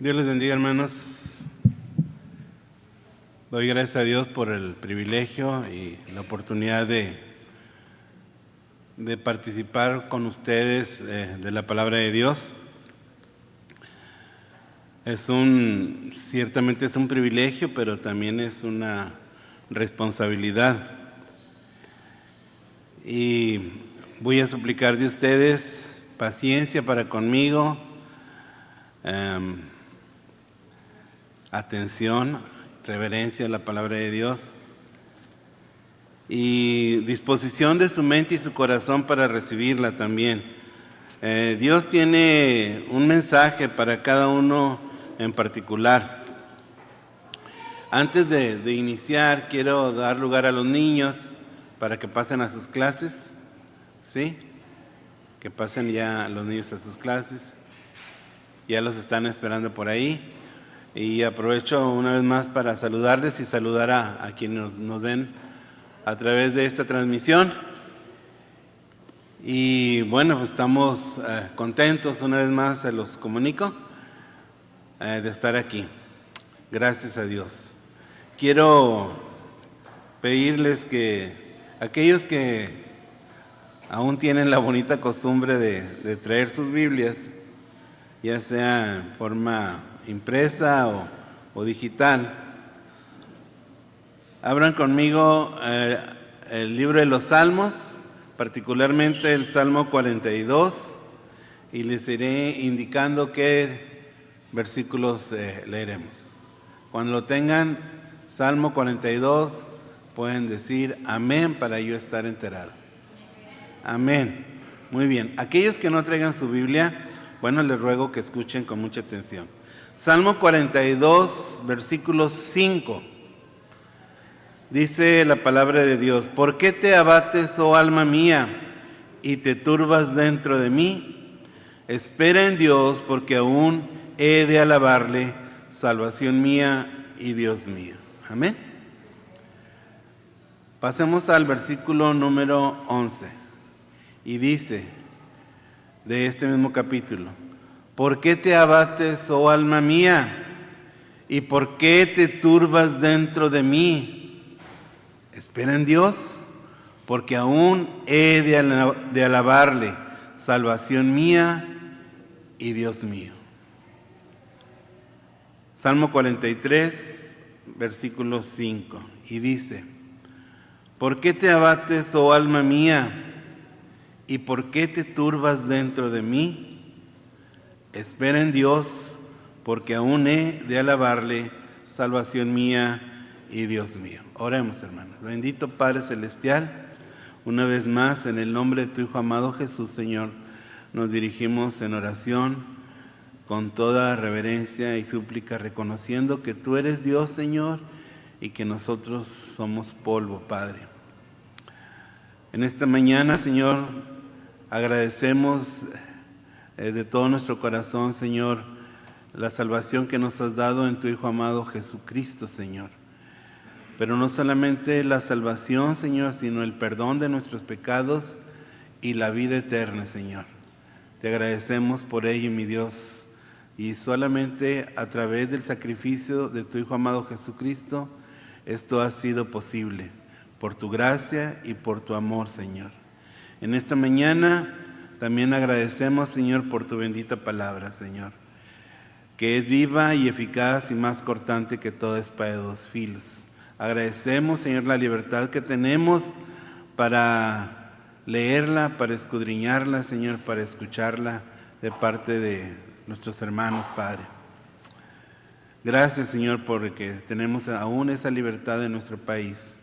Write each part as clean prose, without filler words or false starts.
Dios les bendiga, hermanos. Doy gracias a Dios por el privilegio y la oportunidad de participar con ustedes de la palabra de Dios. Ciertamente es un privilegio, pero también es una responsabilidad. Y voy a suplicar de ustedes paciencia para conmigo, atención, reverencia a la palabra de Dios y disposición de su mente y su corazón para recibirla también. Dios tiene un mensaje para cada uno en particular. Antes de iniciar, quiero dar lugar a los niños para que pasen a sus clases, ¿sí? Que pasen ya los niños a sus clases. Ya los están esperando por ahí. Y aprovecho una vez más para saludarles y saludar a quienes nos ven a través de esta transmisión. Y bueno, pues estamos contentos, una vez más se los comunico, de estar aquí. Gracias a Dios. Quiero pedirles que aquellos que aún tienen la bonita costumbre de traer sus Biblias, ya sea en forma impresa o digital, abran conmigo el libro de los Salmos, particularmente el Salmo 42, y les iré indicando qué versículos leeremos. Cuando lo tengan, Salmo 42, pueden decir amén para yo estar enterado. Amén. Muy bien. Aquellos que no traigan su Biblia, bueno, les ruego que escuchen con mucha atención. Salmo 42, versículo 5. Dice la palabra de Dios: ¿por qué te abates, oh alma mía, y te turbas dentro de mí? Espera en Dios, porque aún he de alabarle, salvación mía y Dios mío. Amén. Pasemos al versículo número 11. Y dice, de este mismo capítulo: ¿por qué te abates, oh alma mía? ¿Y por qué te turbas dentro de mí? Espera en Dios, porque aún he de alabarle, salvación mía y Dios mío. Salmo 43, versículo 5, y dice: ¿por qué te abates, oh alma mía? ¿Y por qué te turbas dentro de mí? Espera en Dios, porque aún he de alabarle, salvación mía y Dios mío. Oremos, hermanos. Bendito Padre Celestial, una vez más, en el nombre de tu Hijo amado Jesús, Señor, nos dirigimos en oración con toda reverencia y súplica, reconociendo que tú eres Dios, Señor, y que nosotros somos polvo, Padre. En esta mañana, Señor, agradecemos de todo nuestro corazón, Señor, la salvación que nos has dado en tu Hijo amado Jesucristo, Señor. Pero no solamente la salvación, Señor, sino el perdón de nuestros pecados y la vida eterna, Señor. Te agradecemos por ello, mi Dios. Y solamente a través del sacrificio de tu Hijo amado Jesucristo, esto ha sido posible, por tu gracia y por tu amor, Señor. En esta mañana también agradecemos, Señor, por tu bendita palabra, Señor, que es viva y eficaz y más cortante que toda espada de dos filos. Agradecemos, Señor, la libertad que tenemos para leerla, para escudriñarla, Señor, para escucharla de parte de nuestros hermanos, Padre. Gracias, Señor, porque tenemos aún esa libertad en nuestro país.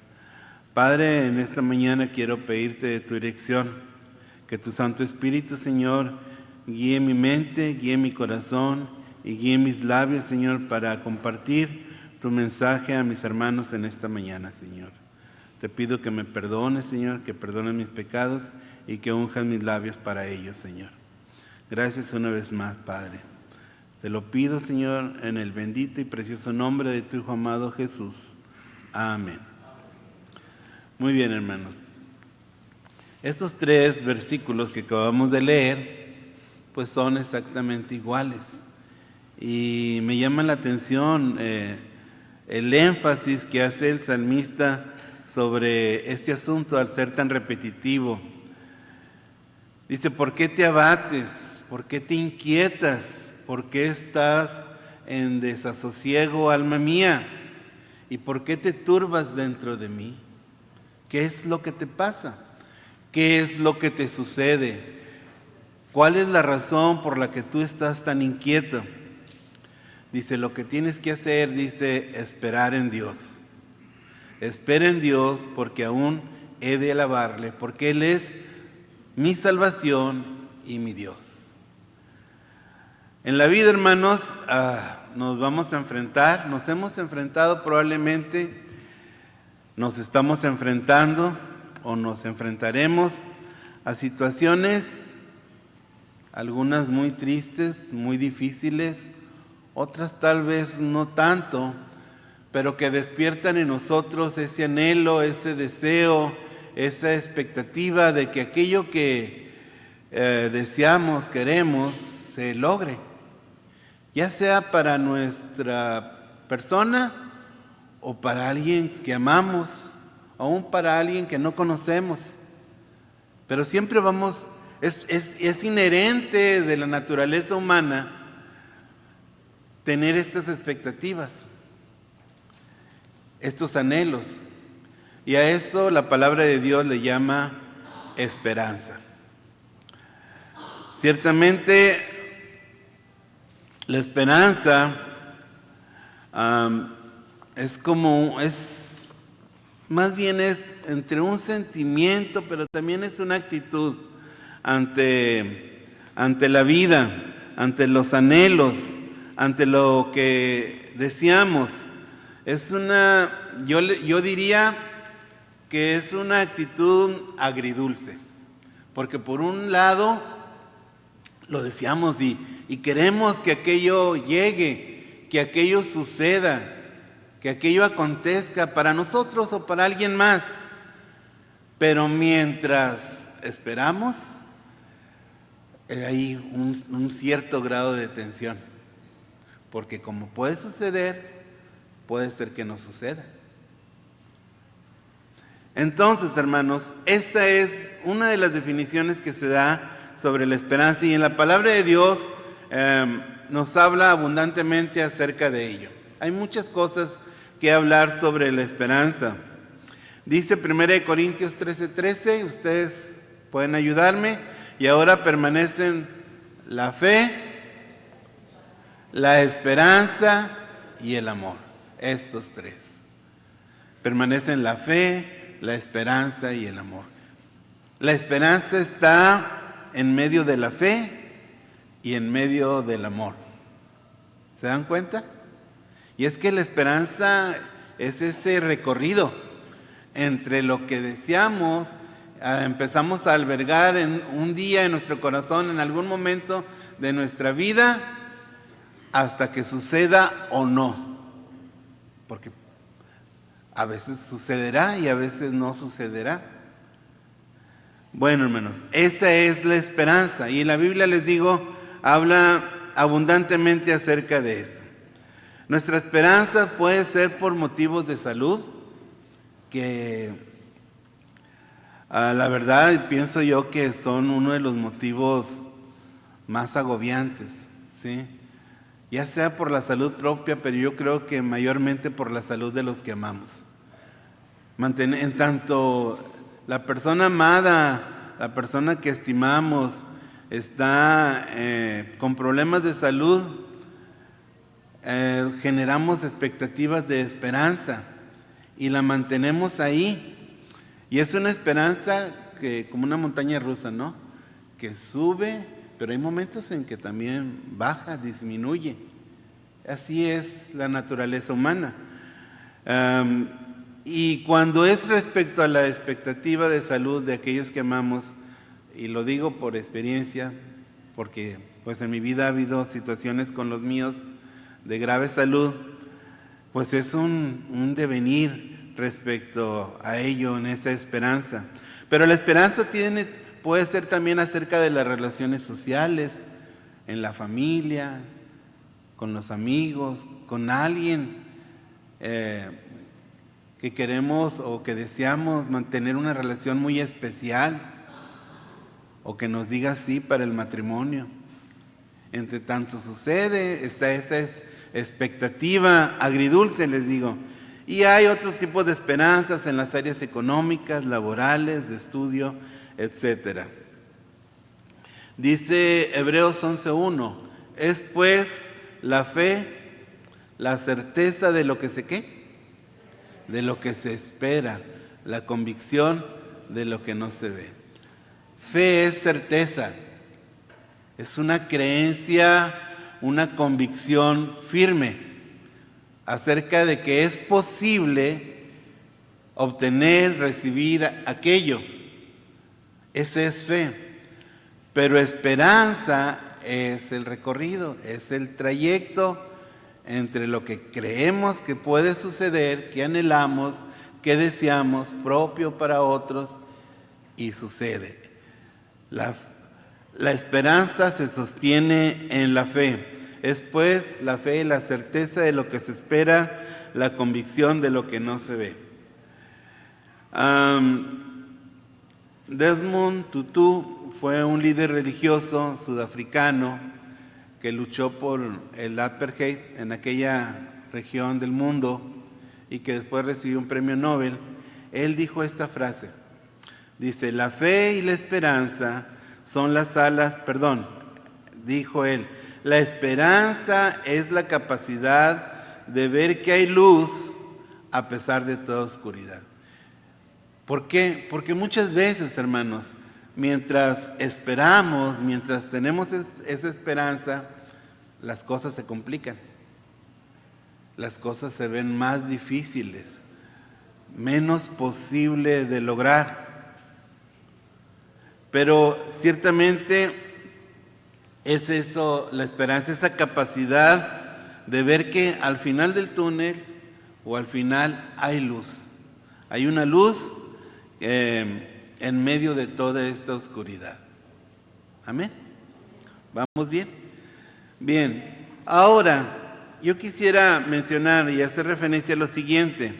Padre, en esta mañana quiero pedirte de tu dirección, que tu Santo Espíritu, Señor, guíe mi mente, guíe mi corazón y guíe mis labios, Señor, para compartir tu mensaje a mis hermanos en esta mañana, Señor. Te pido que me perdones, Señor, que perdones mis pecados y que unjas mis labios para ellos, Señor. Gracias una vez más, Padre. Te lo pido, Señor, en el bendito y precioso nombre de tu Hijo amado Jesús. Amén. Muy bien, hermanos. Estos 3 versículos que acabamos de leer, pues son exactamente iguales. Y me llama la atención el énfasis que hace el salmista sobre este asunto al ser tan repetitivo. Dice, ¿por qué te abates? ¿Por qué te inquietas? ¿Por qué estás en desasosiego, alma mía? ¿Y por qué te turbas dentro de mí? ¿Qué es lo que te pasa? ¿Qué es lo que te sucede? ¿Cuál es la razón por la que tú estás tan inquieto? Dice, lo que tienes que hacer, dice, esperar en Dios. Espera en Dios porque aún he de alabarle, porque Él es mi salvación y mi Dios. En la vida, hermanos, nos vamos a enfrentar, nos hemos enfrentado probablemente, nos estamos enfrentando o nos enfrentaremos a situaciones, algunas muy tristes, muy difíciles, otras tal vez no tanto, pero que despiertan en nosotros ese anhelo, ese deseo, esa expectativa de que aquello que deseamos, queremos, se logre, ya sea para nuestra persona o para alguien que amamos, aún para alguien que no conocemos. Pero siempre vamos, es inherente de la naturaleza humana tener estas expectativas, estos anhelos. Y a eso la palabra de Dios le llama esperanza. Ciertamente, la esperanza más bien es entre un sentimiento, pero también es una actitud ante la vida, ante los anhelos, ante lo que deseamos. Yo diría que es una actitud agridulce, porque por un lado lo deseamos y queremos que aquello llegue, que aquello suceda, que aquello acontezca para nosotros o para alguien más. Pero mientras esperamos, hay un cierto grado de tensión, porque como puede suceder, puede ser que no suceda. Entonces, hermanos, esta es una de las definiciones que se da sobre la esperanza, y en la palabra de Dios nos habla abundantemente acerca de ello. Hay muchas cosas que hablar sobre la esperanza. Dice 1 Corintios 13:13, ustedes pueden ayudarme, y ahora permanecen la fe, la esperanza y el amor. Estos tres. Permanecen la fe, la esperanza y el amor. La esperanza está en medio de la fe y en medio del amor. ¿Se dan cuenta? Y es que la esperanza es ese recorrido entre lo que deseamos, empezamos a albergar en un día en nuestro corazón, en algún momento de nuestra vida, hasta que suceda o no. Porque a veces sucederá y a veces no sucederá. Bueno, hermanos, esa es la esperanza. Y la Biblia, les digo, habla abundantemente acerca de eso. Nuestra esperanza puede ser por motivos de salud, que la verdad pienso yo que son uno de los motivos más agobiantes, ¿sí? Ya sea por la salud propia, pero yo creo que mayormente por la salud de los que amamos. En tanto la persona amada, la persona que estimamos, está con problemas de salud, generamos expectativas de esperanza y la mantenemos ahí. Y es una esperanza que, como una montaña rusa, ¿no? Que sube, pero hay momentos en que también baja, disminuye. Así es la naturaleza humana. Y cuando es respecto a la expectativa de salud de aquellos que amamos, y lo digo por experiencia, porque pues en mi vida ha habido situaciones con los míos de grave salud, pues es un devenir respecto a ello, en esa esperanza. Pero la esperanza puede ser también acerca de las relaciones sociales, en la familia, con los amigos, con alguien que queremos o que deseamos mantener una relación muy especial, o que nos diga sí para el matrimonio. Entre tanto sucede, está esa expectativa agridulce, les digo. Y hay otro tipo de esperanzas en las áreas económicas, laborales, de estudio, etc. Dice Hebreos 11:1, es pues la fe, la certeza de lo que se ¿qué? De lo que se espera, la convicción de lo que no se ve. Fe es certeza, es una creencia, una convicción firme acerca de que es posible obtener, recibir aquello. Esa es fe. Pero esperanza es el recorrido, es el trayecto entre lo que creemos que puede suceder, que anhelamos, que deseamos, propio para otros, y sucede. La esperanza se sostiene en la fe. Es pues la fe y la certeza de lo que se espera, la convicción de lo que no se ve. Desmond Tutu fue un líder religioso sudafricano que luchó por el apartheid en aquella región del mundo y que después recibió un premio Nobel. Él dijo esta frase, dice, la fe y la esperanza son las alas, dijo él, la esperanza es la capacidad de ver que hay luz a pesar de toda oscuridad. ¿Por qué? Porque muchas veces, hermanos, mientras esperamos, mientras tenemos esa esperanza, las cosas se complican. Las cosas se ven más difíciles, menos posible de lograr. Pero ciertamente es eso, la esperanza, esa capacidad de ver que al final del túnel o al final hay luz. Hay una luz en medio de toda esta oscuridad. Amén. ¿Vamos bien? Bien. Ahora, yo quisiera mencionar y hacer referencia a lo siguiente.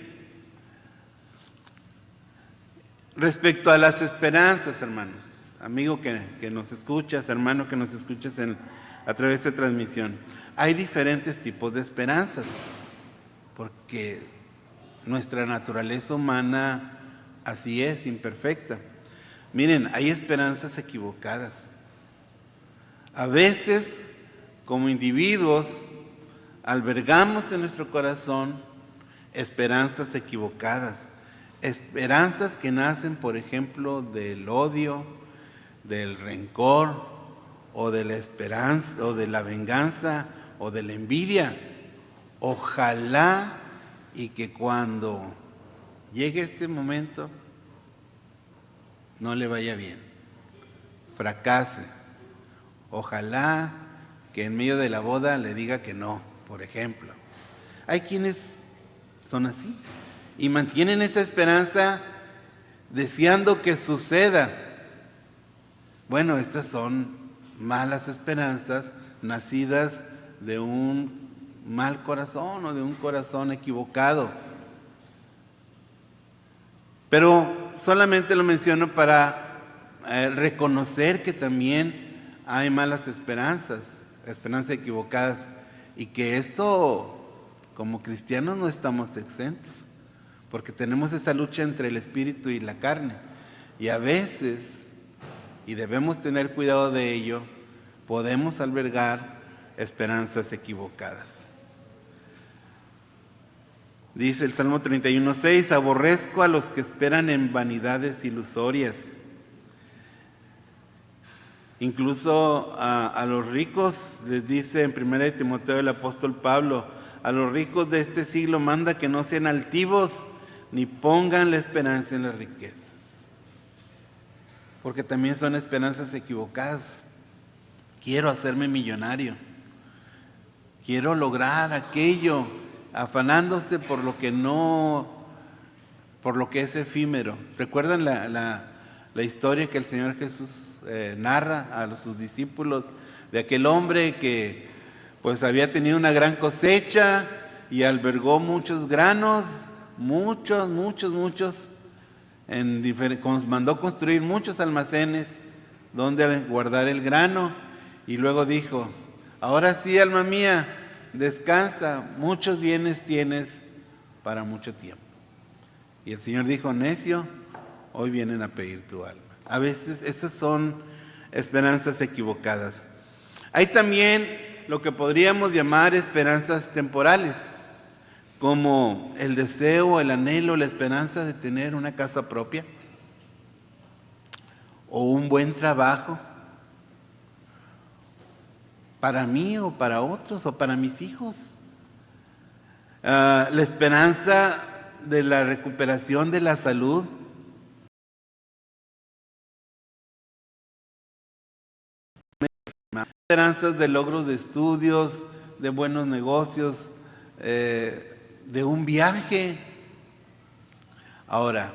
Respecto a las esperanzas, hermanos, amigo que nos escuchas, hermano que nos escuchas a través de transmisión, hay diferentes tipos de esperanzas, porque nuestra naturaleza humana así es, imperfecta. Miren, hay esperanzas equivocadas. A veces, como individuos, albergamos en nuestro corazón esperanzas equivocadas. Esperanzas que nacen, por ejemplo, del odio, del rencor, o de la esperanza, o de la venganza, o de la envidia. Ojalá y que cuando llegue este momento no le vaya bien, fracase. Ojalá que en medio de la boda le diga que no, por ejemplo. Hay quienes son así y mantienen esa esperanza deseando que suceda. Bueno, estas son malas esperanzas nacidas de un mal corazón o de un corazón equivocado. Pero solamente lo menciono para reconocer que también hay malas esperanzas equivocadas, y que esto, como cristianos, no estamos exentos, porque tenemos esa lucha entre el espíritu y la carne, y a veces, y debemos tener cuidado de ello, podemos albergar esperanzas equivocadas. Dice el Salmo 31:6, aborrezco a los que esperan en vanidades ilusorias. Incluso a los ricos les dice en 1 Timoteo el apóstol Pablo, a los ricos de este siglo manda que no sean altivos ni pongan la esperanza en las riquezas, porque también son esperanzas equivocadas. Quiero hacerme millonario, quiero lograr aquello, afanándose por lo que es efímero. ¿Recuerdan la historia que el Señor Jesús narra a sus discípulos de aquel hombre que pues había tenido una gran cosecha y albergó muchos granos, muchos. Mandó construir muchos almacenes donde guardar el grano, y luego dijo: ahora sí, alma mía, descansa, muchos bienes tienes para mucho tiempo. Y el Señor dijo: necio, hoy vienen a pedir tu alma. A veces esas son esperanzas equivocadas. Hay también lo que podríamos llamar esperanzas temporales, como el deseo, el anhelo, la esperanza de tener una casa propia, o un buen trabajo, para mí o para otros o para mis hijos. La esperanza de la recuperación de la salud. Esperanzas de logros de estudios, de buenos negocios, de un viaje. Ahora,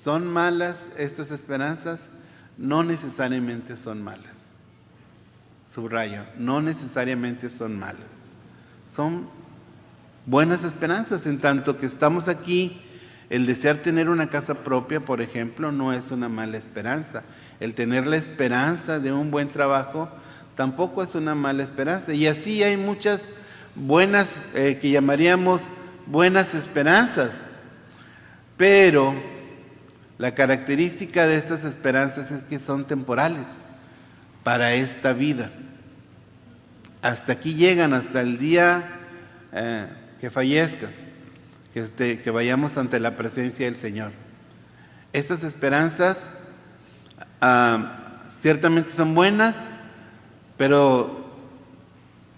¿son malas estas esperanzas? No necesariamente son malas. Subrayo, no necesariamente son malas. Son buenas esperanzas, en tanto que estamos aquí. El desear tener una casa propia, por ejemplo, no es una mala esperanza. El tener la esperanza de un buen trabajo tampoco es una mala esperanza. Y así hay muchas buenas, que llamaríamos buenas esperanzas. Pero la característica de estas esperanzas es que son temporales, para esta vida. Hasta aquí llegan, hasta el día que fallezcas, que vayamos ante la presencia del Señor. Estas esperanzas ciertamente son buenas, pero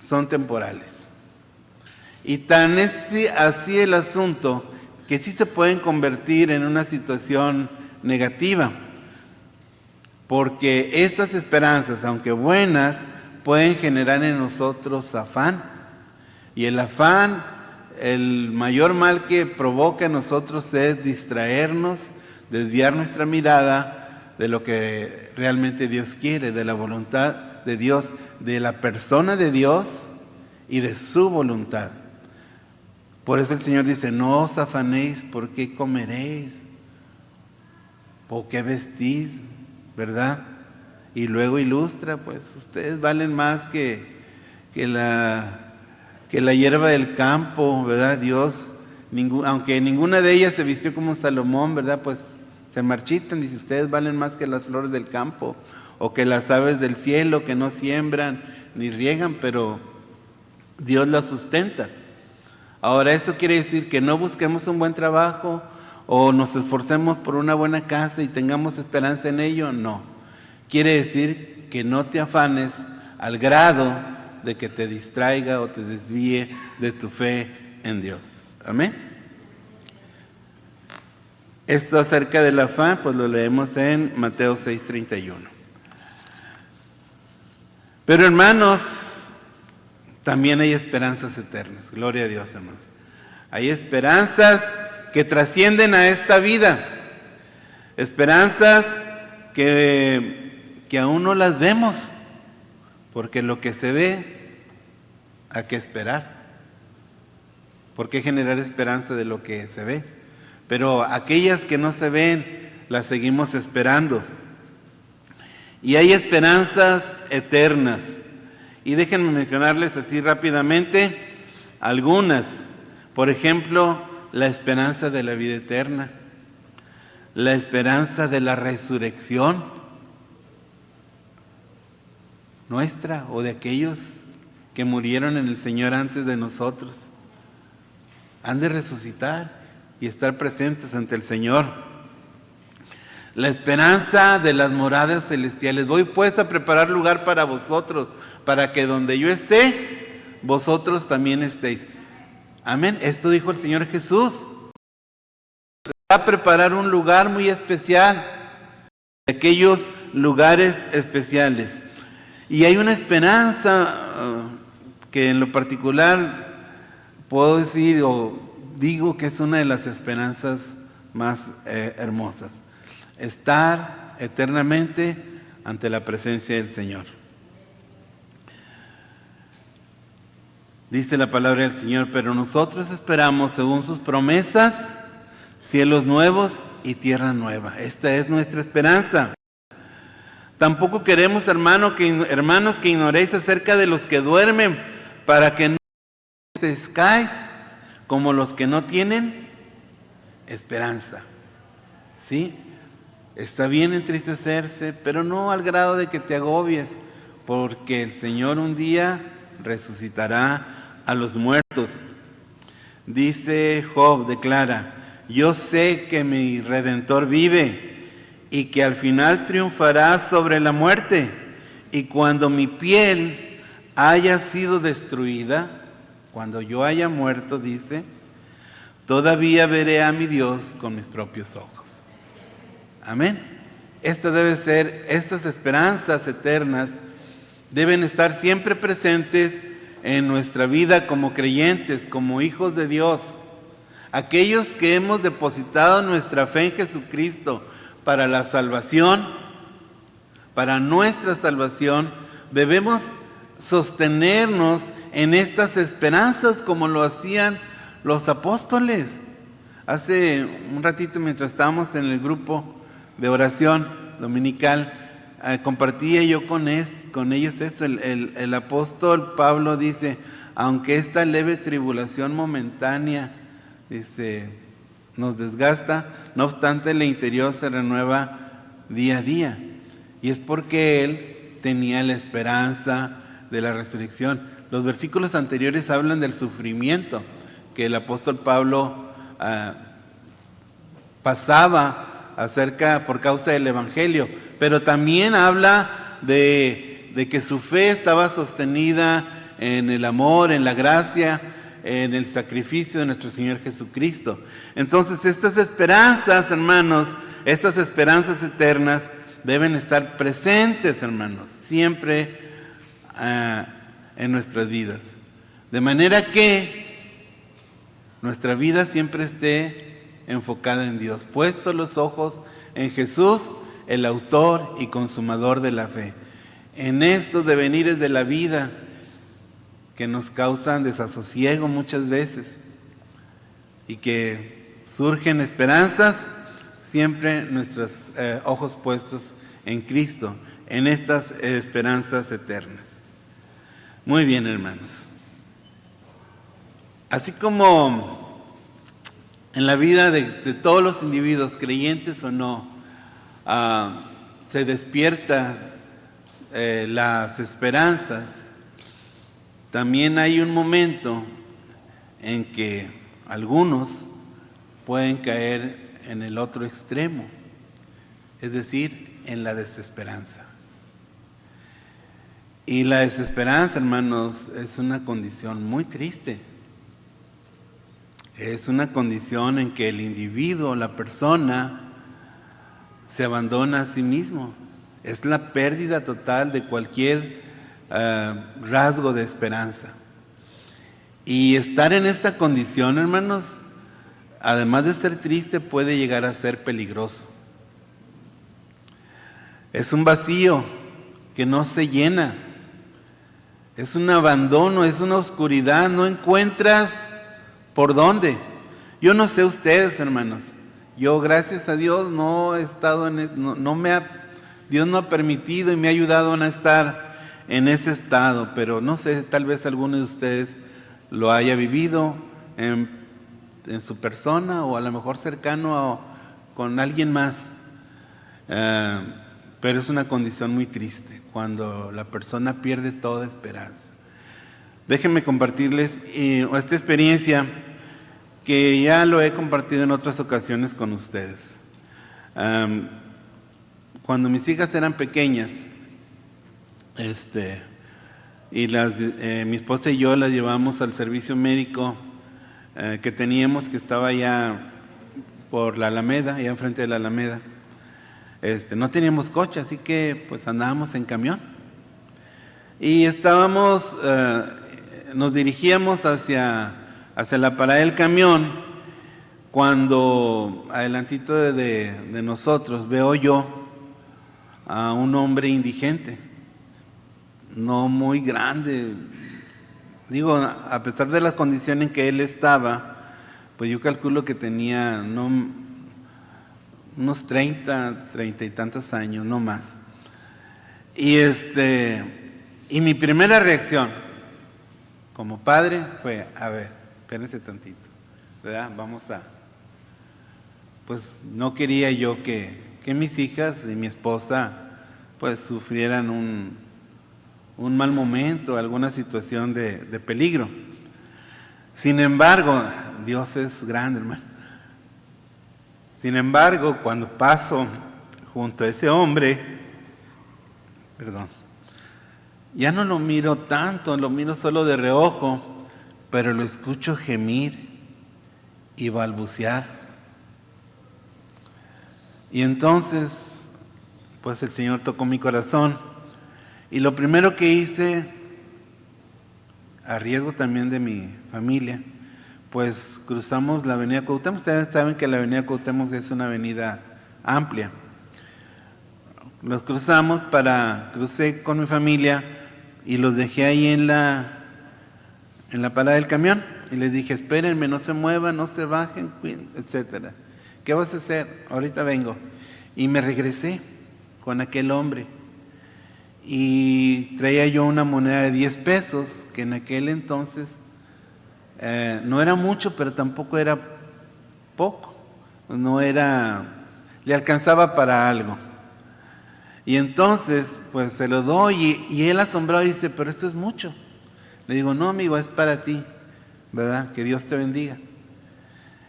son temporales. Y tan es así el asunto que sí se pueden convertir en una situación negativa, porque estas esperanzas, aunque buenas, pueden generar en nosotros afán. Y el afán, el mayor mal que provoca en nosotros es distraernos, desviar nuestra mirada de lo que realmente Dios quiere, de la voluntad de Dios, de la persona de Dios y de su voluntad. Por eso el Señor dice: no os afanéis por qué comeréis o qué vestís, ¿verdad? Y luego ilustra, pues ustedes valen más que la hierba del campo, ¿verdad? Dios, aunque ninguna de ellas se vistió como Salomón, ¿verdad? Pues se marchitan. Dice: ustedes valen más que las flores del campo, o que las aves del cielo, que no siembran ni riegan, pero Dios las sustenta. Ahora, ¿esto quiere decir que no busquemos un buen trabajo o nos esforcemos por una buena casa y tengamos esperanza en ello? No. Quiere decir que no te afanes al grado de que te distraiga o te desvíe de tu fe en Dios. Amén. Esto acerca del afán, pues lo leemos en Mateo 6:31. Pero hermanos, también hay esperanzas eternas. Gloria a Dios, hermanos. Hay esperanzas que trascienden a esta vida. Esperanzas que aún no las vemos, porque lo que se ve, hay que esperar. ¿Por qué generar esperanza de lo que se ve? Pero aquellas que no se ven, las seguimos esperando. Y hay esperanzas eternas. Y déjenme mencionarles así rápidamente algunas. Por ejemplo, la esperanza de la vida eterna, la esperanza de la resurrección nuestra o de aquellos que murieron en el Señor antes de nosotros. Han de resucitar y estar presentes ante el Señor. La esperanza de las moradas celestiales. Voy pues a preparar lugar para vosotros, para que donde yo esté, vosotros también estéis. Amén. Esto dijo el Señor Jesús. Va a preparar un lugar muy especial, aquellos lugares especiales. Y hay una esperanza que en lo particular puedo decir o digo que es una de las esperanzas más hermosas. Estar eternamente ante la presencia del Señor. Dice la palabra del Señor, pero nosotros esperamos, según sus promesas, cielos nuevos y tierra nueva. Esta es nuestra esperanza. Tampoco queremos, hermanos, que ignoréis acerca de los que duermen, para que no entristezcáis como los que no tienen esperanza. ¿Sí? Está bien entristecerse, pero no al grado de que te agobies, porque el Señor un día resucitará a los muertos. Dice Job, declara, yo sé que mi Redentor vive y que al final triunfará sobre la muerte. Y cuando mi piel haya sido destruida, cuando yo haya muerto, dice, todavía veré a mi Dios con mis propios ojos. Amén. Estas esperanzas eternas deben estar siempre presentes en nuestra vida como creyentes, como hijos de Dios. Aquellos que hemos depositado nuestra fe en Jesucristo para la salvación, para nuestra salvación, debemos sostenernos en estas esperanzas como lo hacían los apóstoles. Hace un ratito, mientras estábamos en el grupo de oración dominical, compartía yo con ellos esto. El apóstol Pablo dice, aunque esta leve tribulación momentánea, dice, nos desgasta, no obstante el interior se renueva día a día. Y es porque él tenía la esperanza de la resurrección. Los versículos anteriores hablan del sufrimiento que el apóstol Pablo pasaba por causa del evangelio, pero también habla de que su fe estaba sostenida en el amor, en la gracia, en el sacrificio de nuestro Señor Jesucristo. Entonces estas esperanzas, hermanos, estas esperanzas eternas deben estar presentes, hermanos, siempre en nuestras vidas. De manera que nuestra vida siempre esté enfocada en Dios, puestos los ojos en Jesús, el autor y consumador de la fe. En estos devenires de la vida que nos causan desasosiego muchas veces y que surgen esperanzas, siempre nuestros ojos puestos en Cristo, en estas esperanzas eternas. Muy bien, hermanos. Así como en la vida de todos los individuos, creyentes o no, se despierta las esperanzas, también hay un momento en que algunos pueden caer en el otro extremo, es decir, en la desesperanza. Y la desesperanza, hermanos, es una condición muy triste. Es una condición en que el individuo, la persona, se abandona a sí mismo. Es la pérdida total de cualquier rasgo de esperanza. Y estar en esta condición, hermanos, además de ser triste, puede llegar a ser peligroso. Es un vacío que no se llena. Es un abandono, es una oscuridad, no encuentras por dónde. Yo no sé ustedes, hermanos. Yo, gracias a Dios, no he estado Dios no ha permitido y me ha ayudado a no estar en ese estado, pero no sé, tal vez alguno de ustedes lo haya vivido en su persona o a lo mejor cercano con alguien más. Pero es una condición muy triste cuando la persona pierde toda esperanza. Déjenme compartirles esta experiencia que ya lo he compartido en otras ocasiones con ustedes. Cuando mis hijas eran pequeñas, y mi esposa y yo las llevamos al servicio médico que teníamos, que estaba allá por la Alameda, allá enfrente de la Alameda. No teníamos coche, así que pues andábamos en camión. Y nos dirigíamos hacia la parada del camión, cuando adelantito de nosotros veo yo a un hombre indigente, no muy grande, Digo, a pesar de la condición en que él estaba, pues yo calculo que tenía unos 30 y tantos años, no más. Y mi primera reacción como padre fue, a ver, espérense tantito, ¿verdad? Pues no quería yo que mis hijas y mi esposa pues sufrieran un mal momento, alguna situación de peligro. Sin embargo, Dios es grande, hermano. Sin embargo, cuando paso junto a ese hombre, ya no lo miro tanto, lo miro solo de reojo, pero lo escucho gemir y balbucear. Y entonces, pues el Señor tocó mi corazón. Y lo primero que hice, a riesgo también de mi familia, pues cruzamos la avenida Cuauhtémoc. Ustedes saben que la avenida Cuauhtémoc es una avenida amplia. Los crucé con mi familia y los dejé ahí en la parada del camión. Y les dije, espérenme, no se muevan, no se bajen, etcétera. ¿Qué vas a hacer? Ahorita vengo. Y me regresé con aquel hombre. Y traía yo una moneda de 10 pesos, que en aquel entonces no era mucho, pero tampoco era poco. Le alcanzaba para algo. Y entonces, pues se lo doy y él asombrado dice, pero esto es mucho. Le digo, no, amigo, es para ti, ¿verdad? Que Dios te bendiga.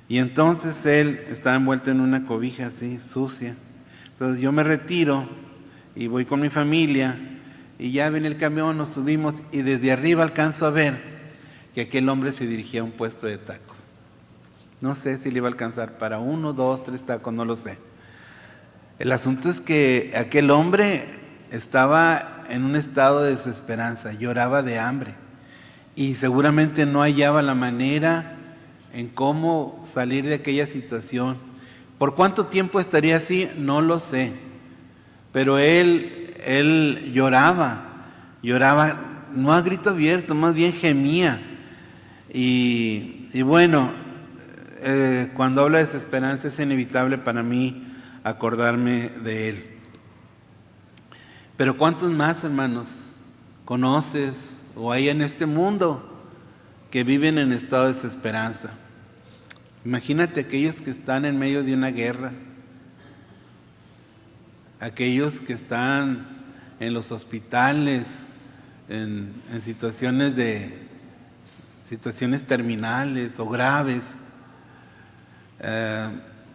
Y entonces él estaba envuelto en una cobija así, sucia. Entonces yo me retiro y voy con mi familia y ya viene el camión, nos subimos y desde arriba alcanzo a ver que aquel hombre se dirigía a un puesto de tacos. No sé si le iba a alcanzar para 1, 2, 3 tacos, no lo sé. El asunto es que aquel hombre estaba en un estado de desesperanza, lloraba de hambre y seguramente no hallaba la manera en cómo salir de aquella situación. ¿Por cuánto tiempo estaría así? No lo sé. Pero él lloraba, no a grito abierto, más bien gemía. Y bueno, cuando hablo de desesperanza es inevitable para mí acordarme de él. Pero ¿cuántos más, hermanos, conoces o hay en este mundo que viven en estado de desesperanza? Imagínate aquellos que están en medio de una guerra, aquellos que están en los hospitales, en situaciones terminales o graves,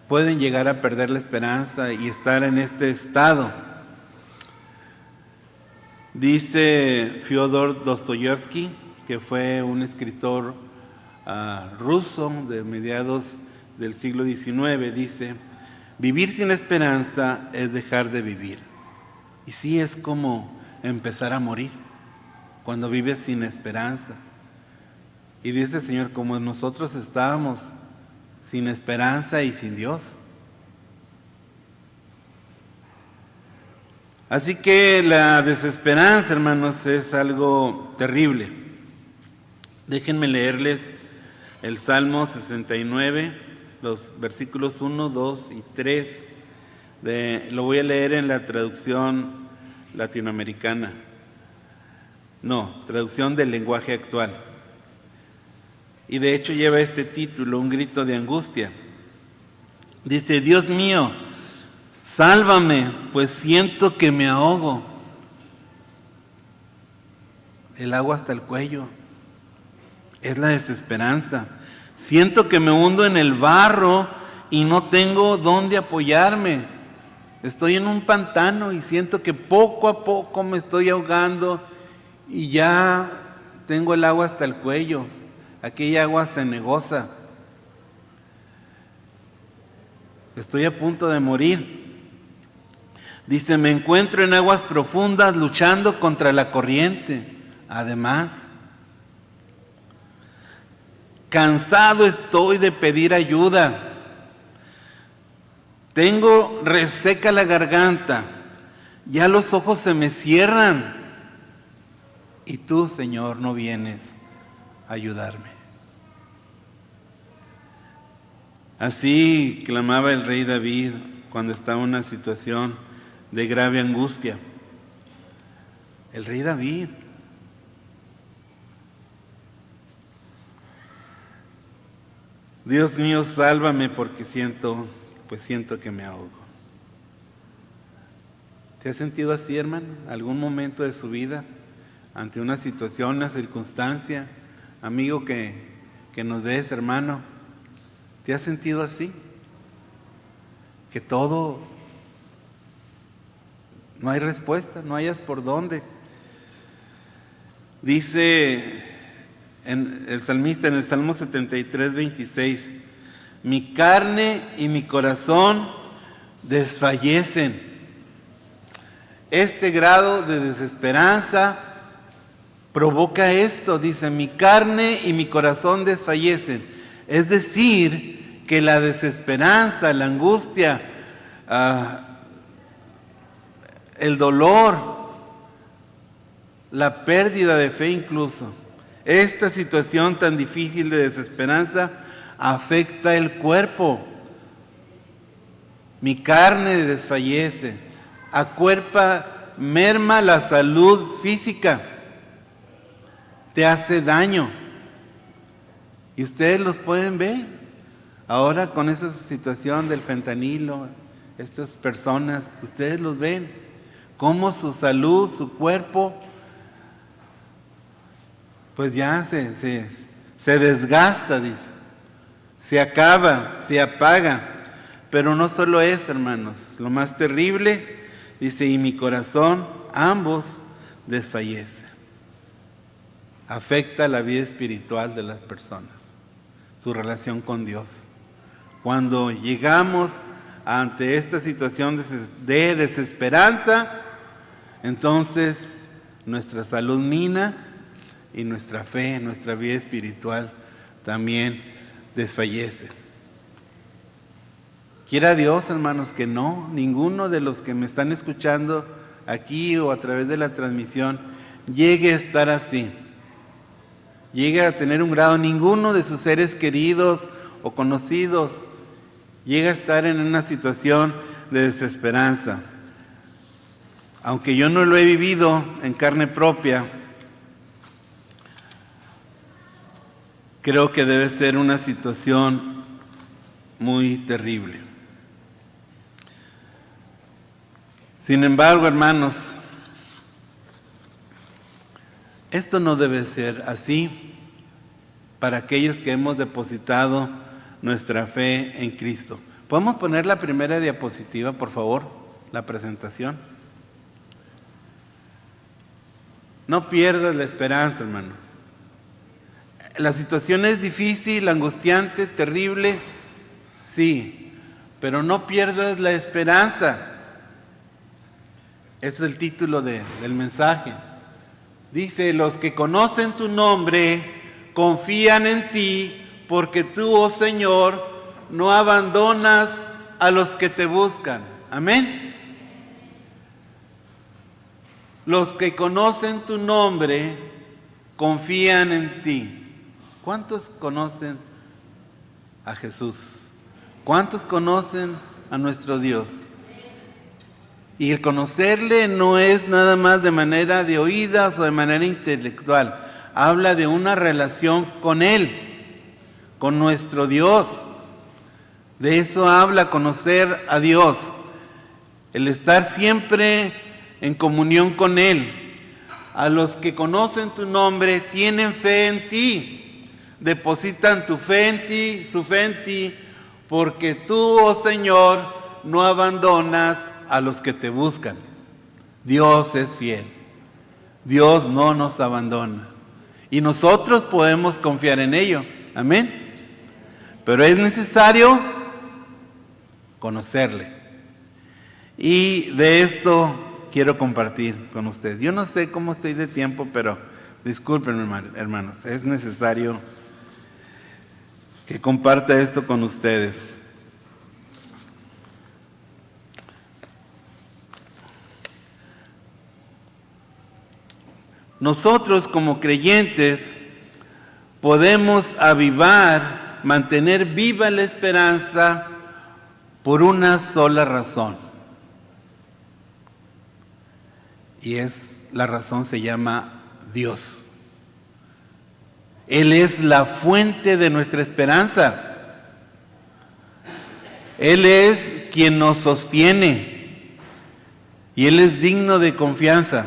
pueden llegar a perder la esperanza y estar en este estado. Dice Fyodor Dostoyevsky, que fue un escritor ruso de mediados del siglo XIX, dice, vivir sin esperanza es dejar de vivir. Y sí, es como empezar a morir cuando vives sin esperanza. Y dice el Señor, como nosotros estábamos sin esperanza y sin Dios. Así que la desesperanza, hermanos, es algo terrible. Déjenme leerles el Salmo 69, los versículos 1, 2 y 3. Lo voy a leer en la traducción latinoamericana. No, traducción del lenguaje actual. Y de hecho lleva este título, un grito de angustia. Dice, Dios mío, sálvame, pues siento que me ahogo. El agua hasta el cuello. Es la desesperanza. Siento que me hundo en el barro y no tengo dónde apoyarme. Estoy en un pantano y siento que poco a poco me estoy ahogando y ya tengo el agua hasta el cuello. Aquella agua cenagosa. Estoy a punto de morir. Dice, me encuentro en aguas profundas luchando contra la corriente. Además, cansado estoy de pedir ayuda. Tengo reseca la garganta. Ya los ojos se me cierran. Y tú, Señor, no vienes. ayudarme. Así clamaba el rey David cuando estaba en una situación de grave angustia. El rey David. Dios mío, sálvame porque siento que me ahogo. ¿Te has sentido así, hermano? ¿Algún momento de su vida? Ante una situación, una circunstancia, amigo que nos ves, hermano, ¿te has sentido así? Que todo, no hay respuesta, no hayas por dónde. Dice el salmista en el Salmo 73, 26, mi carne y mi corazón desfallecen. Este grado de desesperanza provoca esto, dice, mi carne y mi corazón desfallecen. Es decir, que la desesperanza, la angustia, el dolor, la pérdida de fe incluso, esta situación tan difícil de desesperanza afecta el cuerpo. Mi carne desfallece, acuerpa, merma la salud física, te hace daño. Y ustedes los pueden ver ahora con esa situación del fentanilo, estas personas, ustedes los ven, cómo su salud, su cuerpo, pues ya se desgasta, dice, se acaba, se apaga. Pero no solo eso, hermanos, lo más terrible, dice, y mi corazón, ambos desfallecen. Afecta la vida espiritual de las personas, su relación con Dios. Cuando llegamos ante esta situación de desesperanza, entonces nuestra salud mina y nuestra fe, nuestra vida espiritual también desfallece. Quiera Dios, hermanos, que no, ninguno de los que me están escuchando aquí o a través de la transmisión llegue a estar así. Llegue a tener un grado, ninguno de sus seres queridos o conocidos llega a estar en una situación de desesperanza. Aunque yo no lo he vivido en carne propia, creo que debe ser una situación muy terrible. Sin embargo, hermanos, esto no debe ser así para aquellos que hemos depositado nuestra fe en Cristo. ¿Podemos poner la primera diapositiva, por favor? La presentación. No pierdas la esperanza, hermano. La situación es difícil, angustiante, terrible, sí, pero no pierdas la esperanza. Ese es el título del mensaje. Dice, los que conocen tu nombre confían en ti, porque tú, oh Señor, no abandonas a los que te buscan. Amén. Los que conocen tu nombre confían en ti. ¿Cuántos conocen a Jesús? ¿Cuántos conocen a nuestro Dios? Y el conocerle no es nada más de manera de oídas o de manera intelectual. Habla de una relación con Él, con nuestro Dios. De eso habla conocer a Dios. El estar siempre en comunión con Él. A los que conocen tu nombre tienen fe en ti. Depositan tu fe en ti, su fe en ti, porque tú, oh Señor, no abandonas a los que te buscan. Dios es fiel. Dios no nos abandona. Y nosotros podemos confiar en ello. Amén. Pero es necesario conocerle. Y de esto quiero compartir con ustedes. Yo no sé cómo estoy de tiempo, pero discúlpenme, hermanos. Es necesario que comparta esto con ustedes. Nosotros como creyentes podemos avivar, mantener viva la esperanza por una sola razón. Y la razón se llama Dios. Él es la fuente de nuestra esperanza. Él es quien nos sostiene y Él es digno de confianza.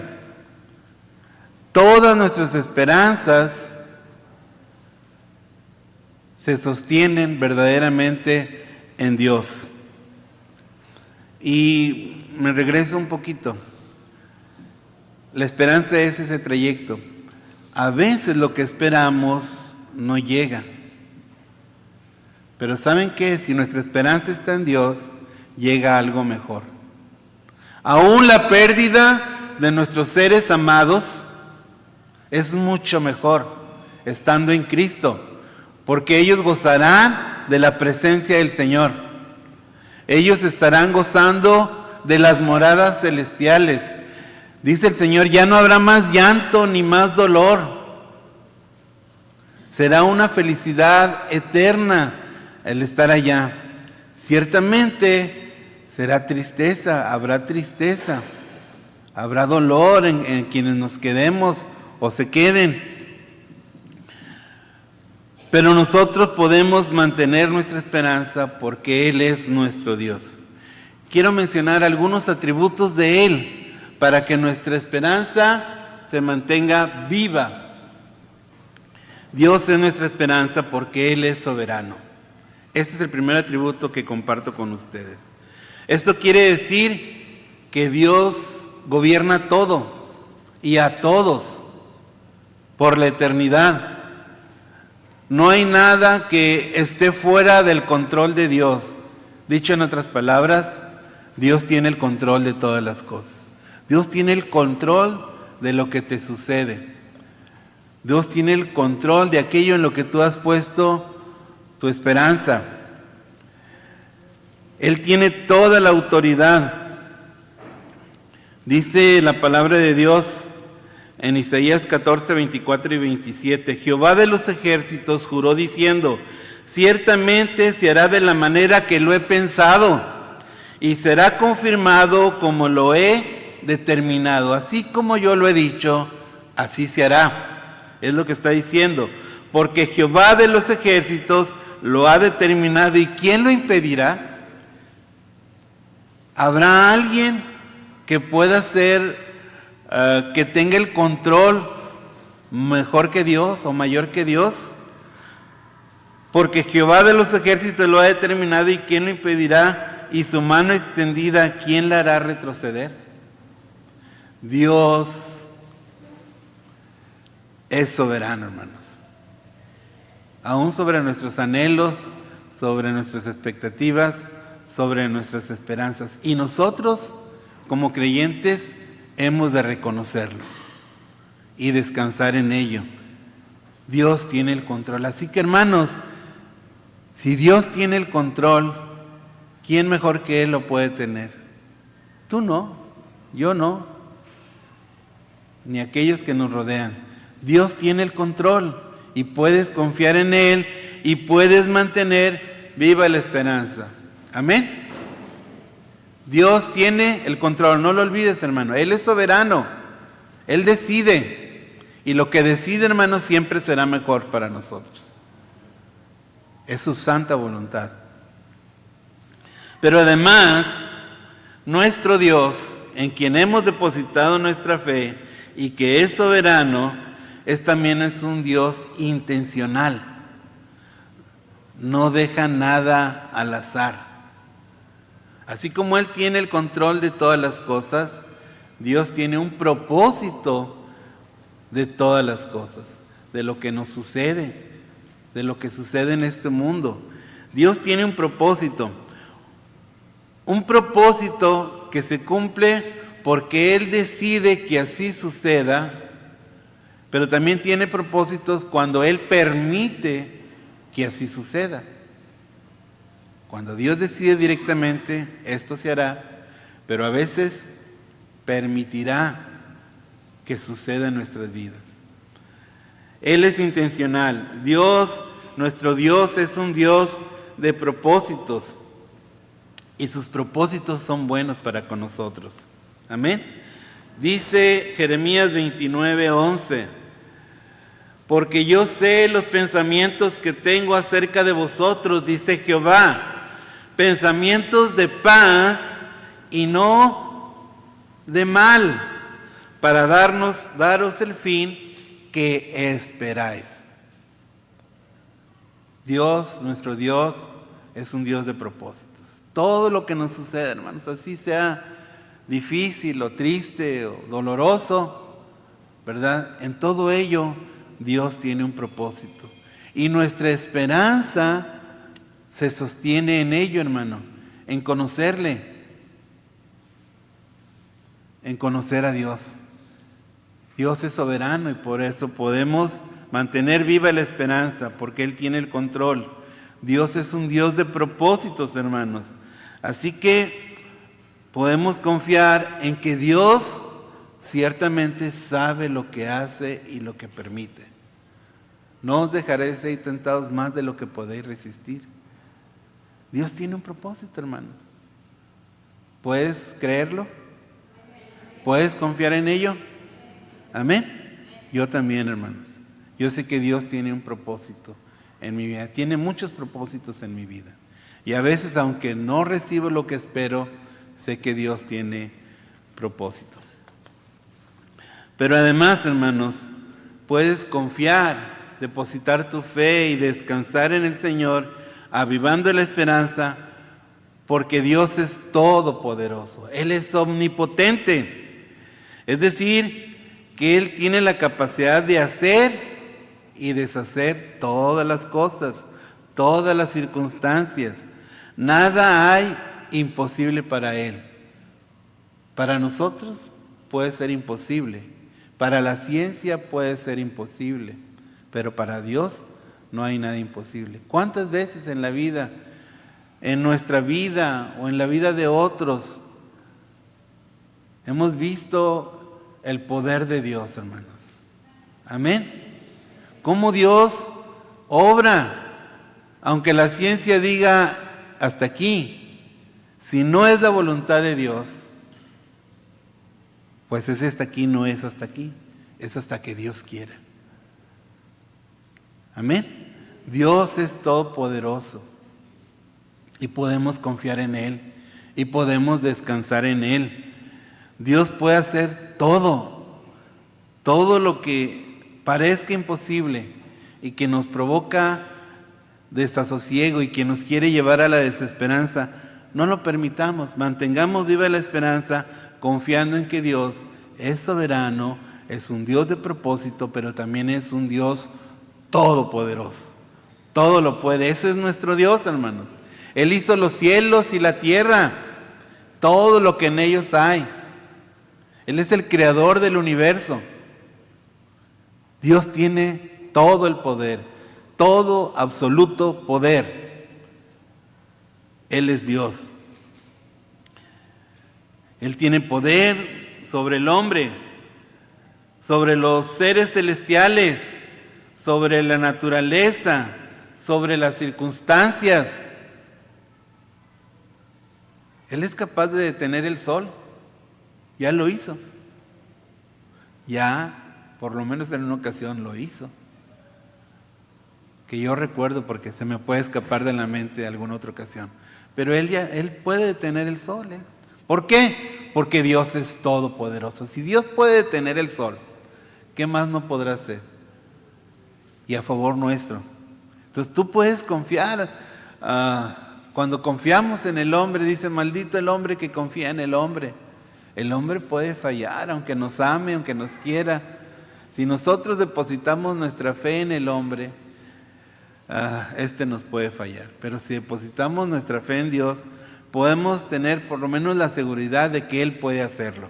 Todas nuestras esperanzas se sostienen verdaderamente en Dios. Y me regreso un poquito. La esperanza es ese trayecto. A veces lo que esperamos no llega. Pero ¿saben qué? Si nuestra esperanza está en Dios, llega algo mejor. Aún la pérdida de nuestros seres amados es mucho mejor estando en Cristo, porque ellos gozarán de la presencia del Señor. Ellos estarán gozando de las moradas celestiales. Dice el Señor, ya no habrá más llanto ni más dolor. Será una felicidad eterna el estar allá. Ciertamente será tristeza, habrá dolor en quienes nos quedemos o se queden. Pero nosotros podemos mantener nuestra esperanza porque Él es nuestro Dios. Quiero mencionar algunos atributos de Él para que nuestra esperanza se mantenga viva. Dios es nuestra esperanza porque Él es soberano. Este es el primer atributo que comparto con ustedes. Esto quiere decir que Dios gobierna todo y a todos por la eternidad. No hay nada que esté fuera del control de Dios. Dicho en otras palabras, Dios tiene el control de todas las cosas. Dios tiene el control de lo que te sucede. Dios tiene el control de aquello en lo que tú has puesto tu esperanza. Él tiene toda la autoridad. Dice la palabra de Dios en Isaías 14, 24 y 27. Jehová de los ejércitos juró diciendo, ciertamente se hará de la manera que lo he pensado y será confirmado como lo he determinado. Así como yo lo he dicho, así se hará. Es lo que está diciendo. Porque Jehová de los ejércitos lo ha determinado. ¿Y quién lo impedirá? ¿Habrá alguien que pueda hacer, que tenga el control mejor que Dios o mayor que Dios? Porque Jehová de los ejércitos lo ha determinado. ¿Y quién lo impedirá? Y su mano extendida, ¿quién la hará retroceder? Dios es soberano, hermanos. Aún sobre nuestros anhelos, sobre nuestras expectativas, sobre nuestras esperanzas. Y nosotros, como creyentes, hemos de reconocerlo y descansar en ello. Dios tiene el control. Así que, hermanos, si Dios tiene el control, ¿quién mejor que Él lo puede tener? Tú no, yo no, ni aquellos que nos rodean. Dios tiene el control y puedes confiar en Él y puedes mantener viva la esperanza. Amén. Dios tiene el control, no lo olvides, hermano. Él es soberano, Él decide. Y lo que decide, hermano, siempre será mejor para nosotros. Es su santa voluntad. Pero además, nuestro Dios, en quien hemos depositado nuestra fe y que es soberano, también es un Dios intencional. No deja nada al azar. Así como Él tiene el control de todas las cosas, Dios tiene un propósito de todas las cosas, de lo que nos sucede, de lo que sucede en este mundo. Dios tiene un propósito que se cumple porque Él decide que así suceda, pero también tiene propósitos cuando Él permite que así suceda. Cuando Dios decide directamente, esto se hará, pero a veces permitirá que suceda en nuestras vidas. Él es intencional. Dios, nuestro Dios, es un Dios de propósitos. Y sus propósitos son buenos para con nosotros. Amén. Dice Jeremías 29:11. Porque yo sé los pensamientos que tengo acerca de vosotros, dice Jehová. Pensamientos de paz y no de mal, para daros el fin que esperáis. Dios, nuestro Dios, es un Dios de propósitos. Todo lo que nos sucede, hermanos, así sea difícil o triste o doloroso, ¿verdad? En todo ello, Dios tiene un propósito. Y nuestra esperanza se sostiene en ello, hermano, en conocerle, en conocer a Dios. Dios es soberano y por eso podemos mantener viva la esperanza, porque Él tiene el control. Dios es un Dios de propósitos, hermanos. Así que podemos confiar en que Dios ciertamente sabe lo que hace y lo que permite. No os dejaréis ser tentados más de lo que podéis resistir. Dios tiene un propósito, hermanos. ¿Puedes creerlo? ¿Puedes confiar en ello? Amén. Yo también, hermanos. Yo sé que Dios tiene un propósito en mi vida. Tiene muchos propósitos en mi vida. Y a veces, aunque no recibo lo que espero, sé que Dios tiene propósito. Pero además, hermanos, puedes confiar, depositar tu fe y descansar en el Señor, avivando la esperanza, porque Dios es todopoderoso. Él es omnipotente. Es decir, que Él tiene la capacidad de hacer y deshacer todas las cosas, todas las circunstancias. Nada hay imposible para Él. Para nosotros puede ser imposible. Para la ciencia puede ser imposible. Pero para Dios no hay nada imposible. ¿Cuántas veces en la vida, en nuestra vida o en la vida de otros, hemos visto el poder de Dios, hermanos? Amén. Cómo Dios obra, aunque la ciencia diga hasta aquí. Si no es la voluntad de Dios, pues es hasta aquí, no es hasta aquí, es hasta que Dios quiera. Amén. Dios es todopoderoso y podemos confiar en Él y podemos descansar en Él. Dios puede hacer todo lo que parezca imposible y que nos provoca desasosiego y que nos quiere llevar a la desesperanza. No lo permitamos, mantengamos viva la esperanza, confiando en que Dios es soberano, es un Dios de propósito, pero también es un Dios todopoderoso. Todo lo puede. Ese es nuestro Dios, hermanos. Él hizo los cielos y la tierra, todo lo que en ellos hay. Él es el creador del universo. Dios tiene todo el poder, todo absoluto poder. Él es Dios. Él tiene poder sobre el hombre, sobre los seres celestiales, sobre la naturaleza, sobre las circunstancias. Él es capaz de detener el sol. Ya lo hizo. Ya, por lo menos en una ocasión lo hizo. Que yo recuerdo porque se me puede escapar de la mente alguna otra ocasión. Pero Él puede detener el sol. ¿Por qué? Porque Dios es todopoderoso. Si Dios puede detener el sol, ¿qué más no podrá hacer? Y a favor nuestro. Entonces tú puedes confiar. Cuando confiamos en el hombre, dice, maldito el hombre que confía en el hombre. El hombre puede fallar, aunque nos ame, aunque nos quiera. Si nosotros depositamos nuestra fe en el hombre, este nos puede fallar. Pero si depositamos nuestra fe en Dios, podemos tener por lo menos la seguridad de que Él puede hacerlo.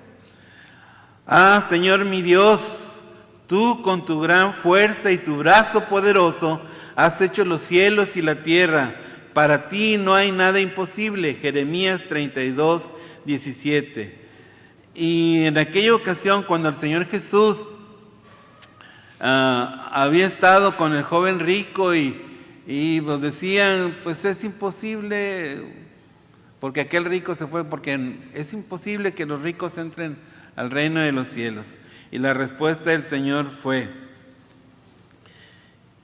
Señor mi Dios, tú con tu gran fuerza y tu brazo poderoso has hecho los cielos y la tierra. Para ti no hay nada imposible. Jeremías 32:17. Y en aquella ocasión, cuando el Señor Jesús había estado con el joven rico y pues decían, pues es imposible, porque aquel rico se fue, porque es imposible que los ricos entren al reino de los cielos. Y la respuesta del Señor fue,